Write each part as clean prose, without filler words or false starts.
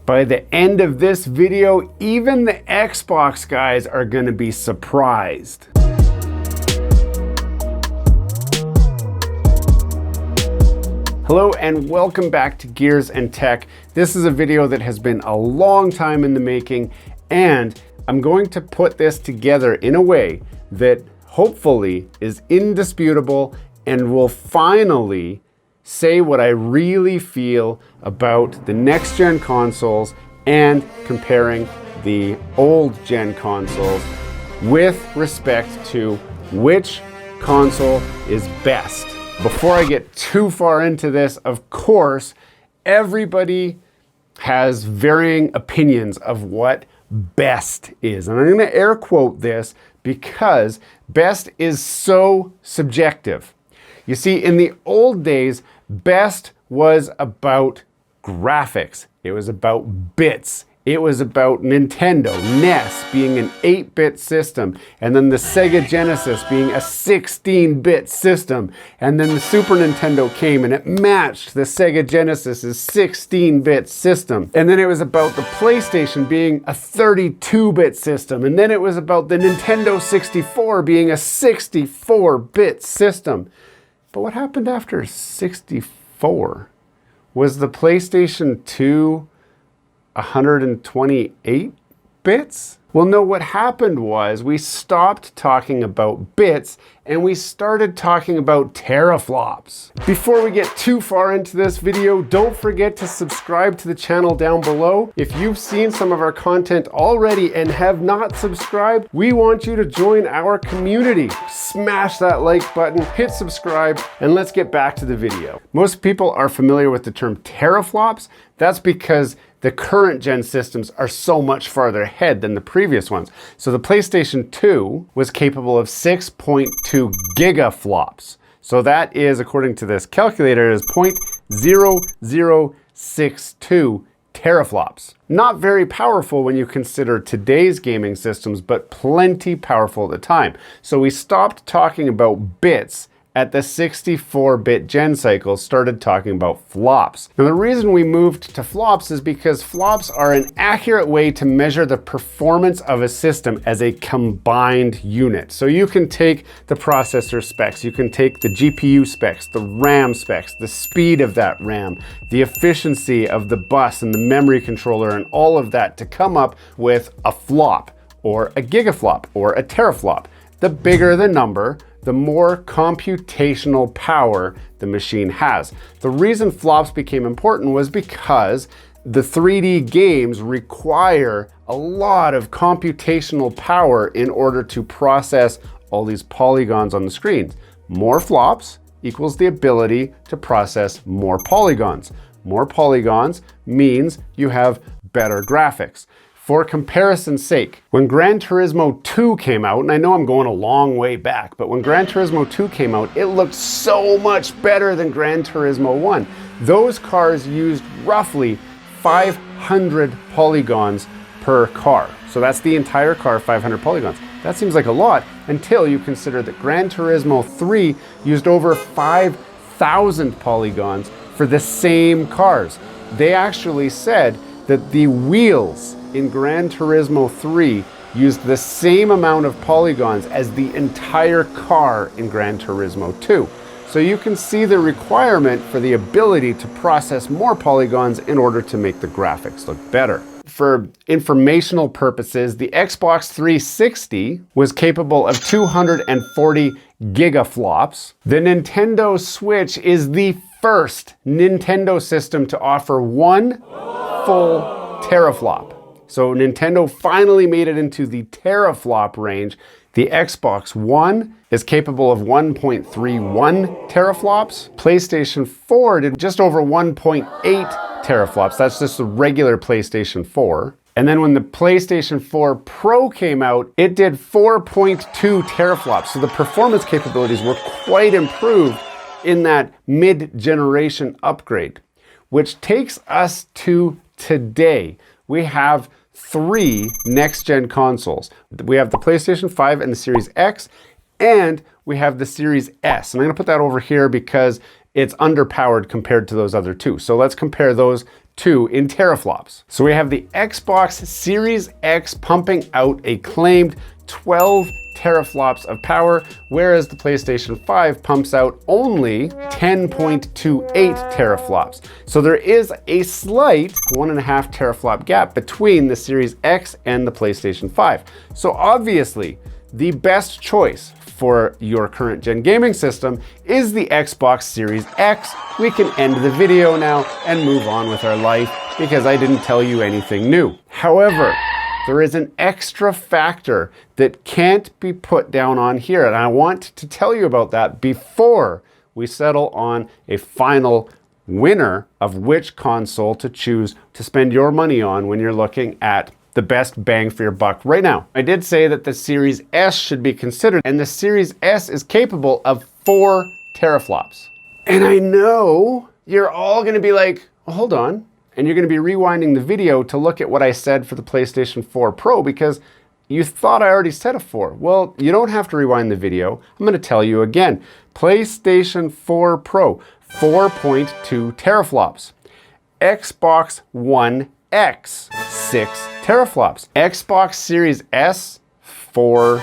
By the end of this video, even the Xbox guys are gonna be surprised. Hello and welcome back to Gears and Tech. This is a video that has been a long time in the making, and I'm going to put this together in a way that hopefully is indisputable and will finally say what I really feel about the next gen consoles and comparing the old gen consoles with respect to which console is best. Before I get too far into this, of course, everybody has varying opinions of what best is. And I'm going to air quote this because best is so subjective. You see, in the old days, best was about graphics. It was about bits. It was about Nintendo, NES being an 8-bit system, and then the Sega Genesis being a 16-bit system, and then the Super Nintendo came and it matched the Sega Genesis's 16-bit system. And then it was about the PlayStation being a 32-bit system, and then it was about the Nintendo 64 being a 64-bit system. But what happened after 64? Was the PlayStation 2 128 bits? Well, no, what happened was we stopped talking about bits and we started talking about teraflops. Before we get too far into this video, don't forget to subscribe to the channel down below. If you've seen some of our content already and have not subscribed, we want you to join our community. Smash that like button, hit subscribe, and let's get back to the video. Most people are familiar with the term teraflops. That's because the current gen systems are so much farther ahead than the previous ones. So the PlayStation 2 was capable of 6.2 gigaflops. So that is, according to this calculator, is 0.0062 teraflops. Not very powerful when you consider today's gaming systems, but plenty powerful at the time. So we stopped talking about bits at the 64-bit gen cycle, started talking about flops. Now the reason we moved to flops is because flops are an accurate way to measure the performance of a system as a combined unit. So you can take the processor specs, you can take the GPU specs, the RAM specs, the speed of that RAM, the efficiency of the bus and the memory controller and all of that to come up with a flop or a gigaflop or a teraflop. The bigger the number, the more computational power the machine has. The reason flops became important was because the 3D games require a lot of computational power in order to process all these polygons on the screens. More flops equals the ability to process more polygons. More polygons means you have better graphics. For comparison's sake, when Gran Turismo 2 came out, and I know I'm going a long way back, but when Gran Turismo 2 came out, it looked so much better than Gran Turismo 1. Those cars used roughly 500 polygons per car. So that's the entire car, 500 polygons. That seems like a lot until you consider that Gran Turismo 3 used over 5,000 polygons for the same cars. They actually said that the wheels in Gran Turismo 3 used the same amount of polygons as the entire car in Gran Turismo 2. So you can see the requirement for the ability to process more polygons in order to make the graphics look better. For informational purposes, the Xbox 360 was capable of 240 gigaflops. The Nintendo Switch is the first Nintendo system to offer one full teraflop. So Nintendo finally made it into the teraflop range. The Xbox One is capable of 1.31 teraflops. PlayStation 4 did just over 1.8 teraflops. That's just the regular PlayStation 4. And then when the PlayStation 4 Pro came out, it did 4.2 teraflops. So the performance capabilities were quite improved in that mid-generation upgrade, which takes us to today. We have 3 next-gen consoles. We have the PlayStation 5 and the Series X, and we have the Series S. And I'm going to put that over here because it's underpowered compared to those other two. So let's compare those 2 in teraflops. So we have the Xbox Series X pumping out a claimed 12 teraflops of power, whereas the PlayStation 5 pumps out only 10.28 teraflops. So there is a slight 1.5 teraflop gap between the Series X and the PlayStation 5. So obviously, the best choice for your current gen gaming system is the Xbox Series X. We can end the video now and move on with our life because I didn't tell you anything new. However, there is an extra factor that can't be put down on here, and I want to tell you about that before we settle on a final winner of which console to choose to spend your money on when you're looking at the best bang for your buck right now. I did say that the Series S should be considered, and the Series S is capable of 4 teraflops. And I know you're all gonna be like, oh, hold on. And you're gonna be rewinding the video to look at what I said for the PlayStation 4 Pro because you thought I already said a 4. Well, you don't have to rewind the video. I'm gonna tell you again. PlayStation 4 Pro, 4.2 teraflops. Xbox One X, 6 teraflops. Xbox Series S, 4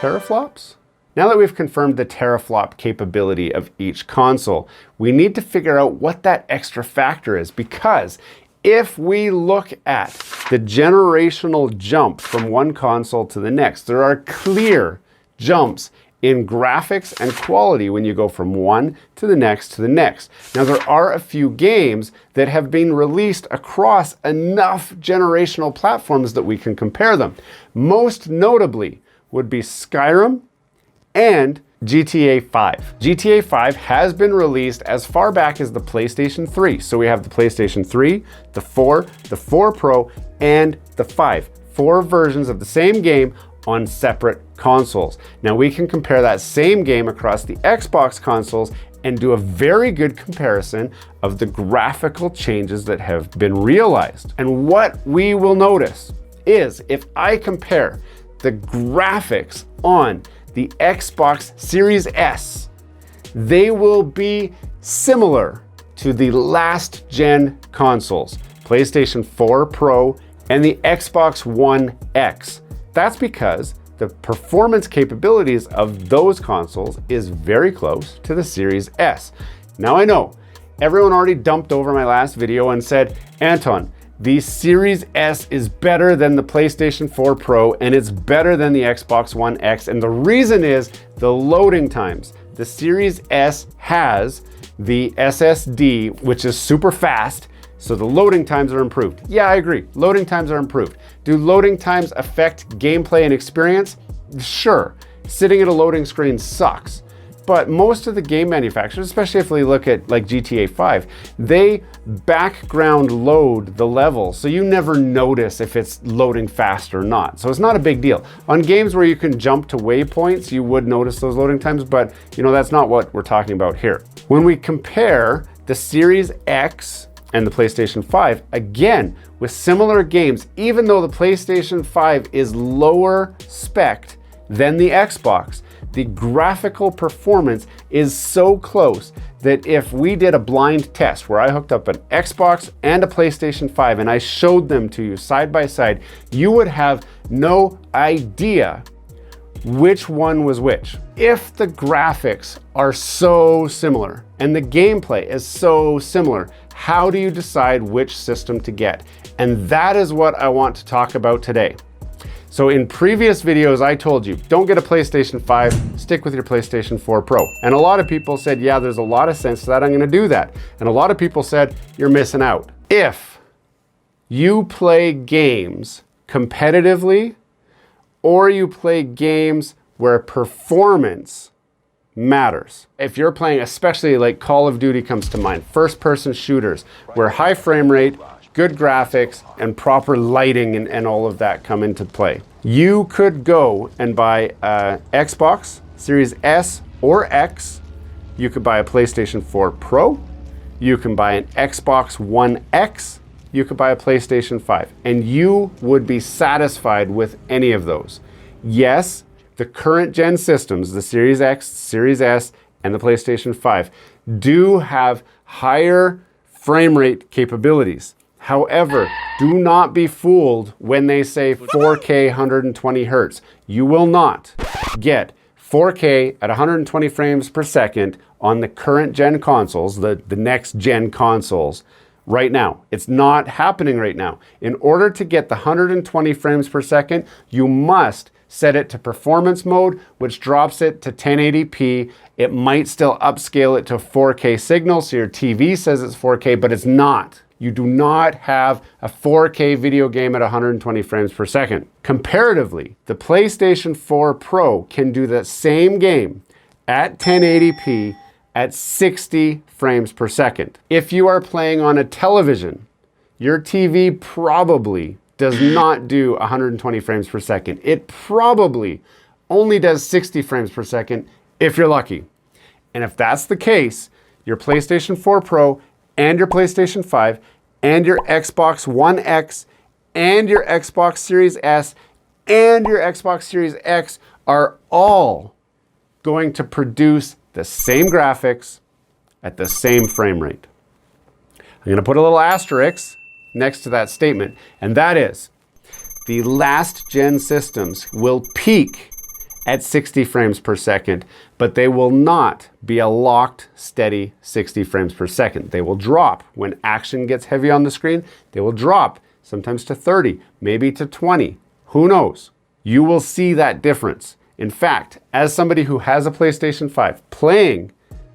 teraflops? Now that we've confirmed the teraflop capability of each console, we need to figure out what that extra factor is, because if we look at the generational jump from one console to the next, there are clear jumps in graphics and quality when you go from one to the next to the next. Now, there are a few games that have been released across enough generational platforms that we can compare them. Most notably would be Skyrim and GTA 5. GTA 5 has been released as far back as the PlayStation 3. So we have the PlayStation 3, the 4, the 4 Pro, and the 5. 4 versions of the same game on separate consoles. Now we can compare that same game across the Xbox consoles and do a very good comparison of the graphical changes that have been realized. And what we will notice is if I compare the graphics on the Xbox Series S, they will be similar to the last gen consoles, PlayStation 4 Pro and the Xbox One X. That's because the performance capabilities of those consoles is very close to the Series S. Now I know everyone already dumped over my last video and said, Anton, the Series S is better than the PlayStation 4 Pro and it's better than the Xbox One X. And the reason is the loading times. The Series S has the SSD, which is super fast, so the loading times are improved. Yeah, I agree. Loading times are improved. Do loading times affect gameplay and experience? Sure. Sitting at a loading screen sucks. But most of the game manufacturers, especially if we look at like GTA 5, they background load the levels, so you never notice if it's loading fast or not. So it's not a big deal. On games where you can jump to waypoints, you would notice those loading times, but that's not what we're talking about here. When we compare the Series X and the PlayStation 5, again, with similar games, even though the PlayStation 5 is lower spec'd than the Xbox, the graphical performance is so close that if we did a blind test where I hooked up an Xbox and a PlayStation 5 and I showed them to you side by side, you would have no idea which one was which. If the graphics are so similar and the gameplay is so similar, how do you decide which system to get? And that is what I want to talk about today. So in previous videos, I told you, don't get a PlayStation 5, stick with your PlayStation 4 Pro. And a lot of people said, yeah, there's a lot of sense to that, I'm gonna do that. And a lot of people said, you're missing out. If you play games competitively, or you play games where performance matters. If you're playing, especially like Call of Duty comes to mind, first-person shooters, where high frame rate, good graphics, and proper lighting and all of that come into play. You could go and buy a Xbox Series S or X. You could buy a PlayStation 4 Pro. You can buy an Xbox One X. You could buy a PlayStation 5. And you would be satisfied with any of those. Yes, the current gen systems, the Series X, Series S, and the PlayStation 5, do have higher frame rate capabilities. However, do not be fooled when they say 4K 120 hertz. You will not get 4K at 120 frames per second on the current gen consoles, the next gen consoles, right now. It's not happening right now. In order to get the 120 frames per second, you must set it to performance mode, which drops it to 1080p. It might still upscale it to 4K signal, so your TV says it's 4K, but it's not. You do not have a 4K video game at 120 frames per second. Comparatively, the PlayStation 4 Pro can do the same game at 1080p at 60 frames per second. If you are playing on a television, your TV probably does not do 120 frames per second. It probably only does 60 frames per second if you're lucky. And if that's the case, your PlayStation 4 Pro and your PlayStation 5 and your Xbox One X and your Xbox Series S and your Xbox Series X are all going to produce the same graphics at the same frame rate. I'm going to put a little asterisk next to that statement, and that is the last gen systems will peak at 60 frames per second, but they will not be a locked, steady 60 frames per second. They will drop when action gets heavy on the screen. They will drop sometimes to 30, maybe to 20. Who knows? You will see that difference. In fact, as somebody who has a PlayStation 5, playing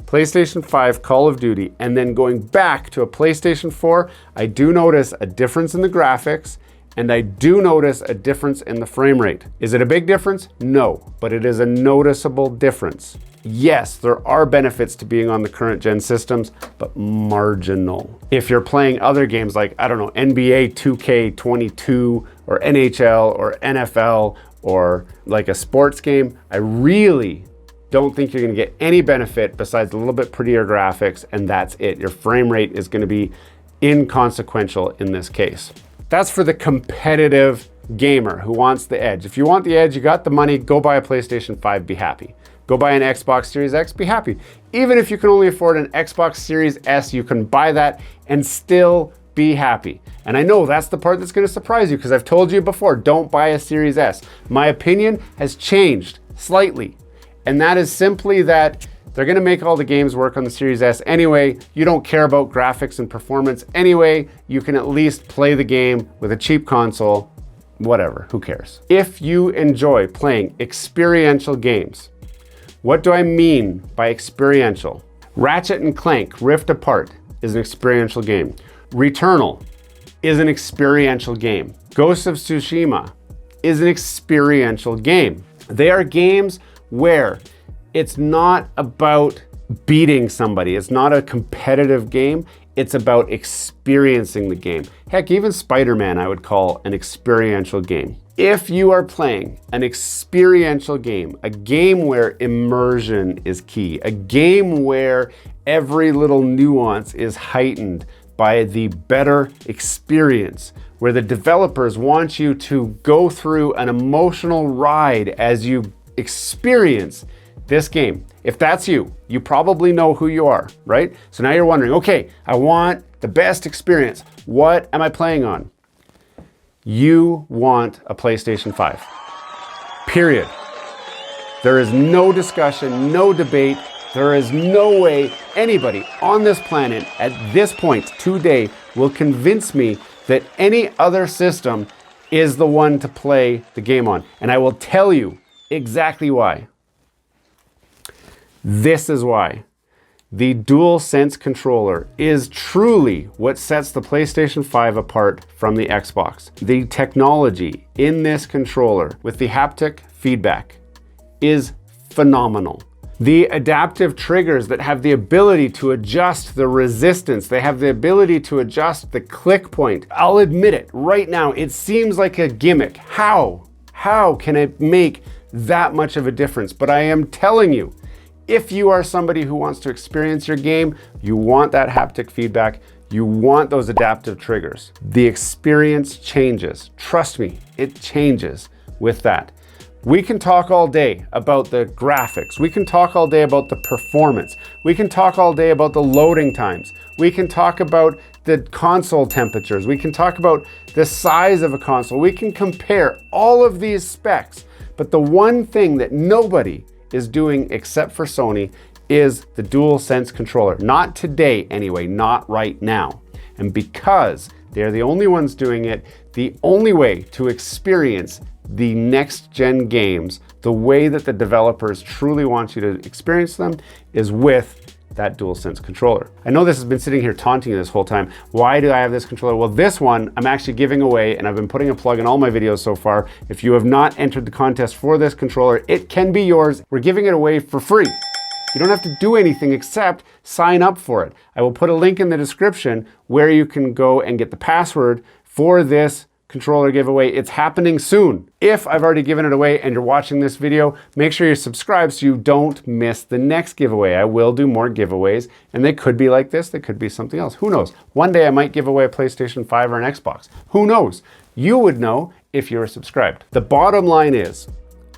PlayStation 5 Call of Duty and then going back to a PlayStation 4, I do notice a difference in the graphics, and I do notice a difference in the frame rate. Is it a big difference? No, but it is a noticeable difference. Yes, there are benefits to being on the current gen systems, but marginal. If you're playing other games like, I don't know, NBA 2K22 or NHL or NFL or like a sports game, I really don't think you're gonna get any benefit besides a little bit prettier graphics, and that's it. Your frame rate is gonna be inconsequential in this case. That's for the competitive gamer who wants the edge. If you want the edge, you got the money, go buy a PlayStation 5, be happy. Go buy an Xbox Series X, be happy. Even if you can only afford an Xbox Series S, you can buy that and still be happy. And I know that's the part that's gonna surprise you, because I've told you before, don't buy a Series S. My opinion has changed slightly. And that is simply that they're gonna make all the games work on the Series S anyway. You don't care about graphics and performance anyway. You can at least play the game with a cheap console, whatever, who cares? If you enjoy playing experiential games, what do I mean by experiential? Ratchet and Clank Rift Apart is an experiential game. Returnal is an experiential game. Ghost of Tsushima is an experiential game. They are games where it's not about beating somebody. It's not a competitive game. It's about experiencing the game. Heck, even Spider-Man I would call an experiential game. If you are playing an experiential game, a game where immersion is key, a game where every little nuance is heightened by the better experience, where the developers want you to go through an emotional ride as you experience this game. If that's you, you probably know who you are, right? So now you're wondering, okay, I want the best experience. What am I playing on? You want a PlayStation 5. Period. There is no discussion, no debate. There is no way anybody on this planet at this point today will convince me that any other system is the one to play the game on. And I will tell you exactly why. This is why. The DualSense controller is truly what sets the PlayStation 5 apart from the Xbox. The technology in this controller with the haptic feedback is phenomenal. The adaptive triggers that have the ability to adjust the resistance, they have the ability to adjust the click point. I'll admit it, right now, it seems like a gimmick. How can it make that much of a difference? But I am telling you, if you are somebody who wants to experience your game, you want that haptic feedback, you want those adaptive triggers. The experience changes. Trust me, it changes with that. We can talk all day about the graphics. We can talk all day about the performance. We can talk all day about the loading times. We can talk about the console temperatures. We can talk about the size of a console. We can compare all of these specs. But the one thing that nobody is doing except for Sony is the DualSense controller. Not today anyway, not right now. And because they're the only ones doing it, the only way to experience the next gen games, the way that the developers truly want you to experience them, is with that DualSense controller. I know this has been sitting here taunting you this whole time. Why do I have this controller? Well, this one I'm actually giving away, and I've been putting a plug in all my videos so far. If you have not entered the contest for this controller, it can be yours. We're giving it away for free. You don't have to do anything except sign up for it. I will put a link in the description where you can go and get the password for this controller giveaway. It's happening soon. If I've already given it away and you're watching this video, make sure you're subscribed so you don't miss the next giveaway. I will do more giveaways, and they could be like this, they could be something else. Who knows? One day I might give away a PlayStation 5 or an Xbox. Who knows? You would know if you were subscribed. The bottom line is,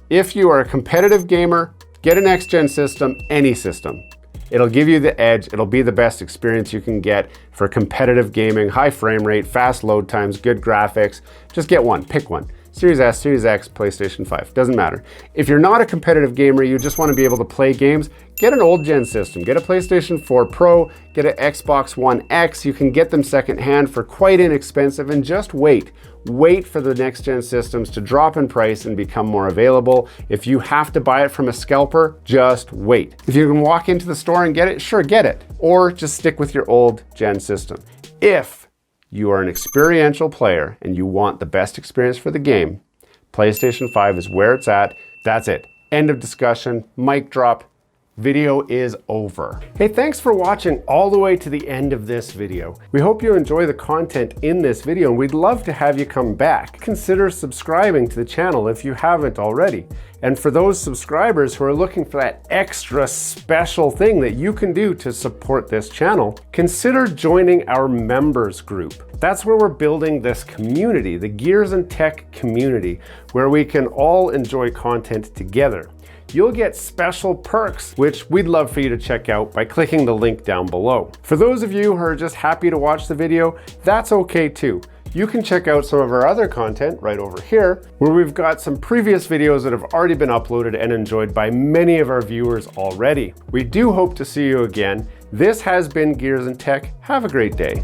if you are a competitive gamer, get a next-gen system, any system. It'll give you the edge. It'll be the best experience you can get for competitive gaming, high frame rate, fast load times, good graphics. Just get one, pick one. Series S, Series X, PlayStation 5, doesn't matter. If you're not a competitive gamer, you just want to be able to play games, get an old gen system. Get a PlayStation 4 Pro, get an Xbox One X. You can get them secondhand for quite inexpensive, and just wait. Wait for the next gen systems to drop in price and become more available. If you have to buy it from a scalper, just wait. If you can walk into the store and get it, sure, get it. Or just stick with your old gen system. If you are an experiential player and you want the best experience for the game, PlayStation 5 is where it's at. That's it. End of discussion. Mic drop. Video is over. Hey, thanks for watching all the way to the end of this video. We hope you enjoy the content in this video, and we'd love to have you come back. Consider subscribing to the channel if you haven't already. And for those subscribers who are looking for that extra special thing that you can do to support this channel, consider joining our members group. That's where we're building this community, the Gears and Tech community, where we can all enjoy content together. You'll get special perks, which we'd love for you to check out by clicking the link down below. For those of you who are just happy to watch the video, that's okay too. You can check out some of our other content right over here, where we've got some previous videos that have already been uploaded and enjoyed by many of our viewers already. We do hope to see you again. This has been Gears and Tech. Have a great day.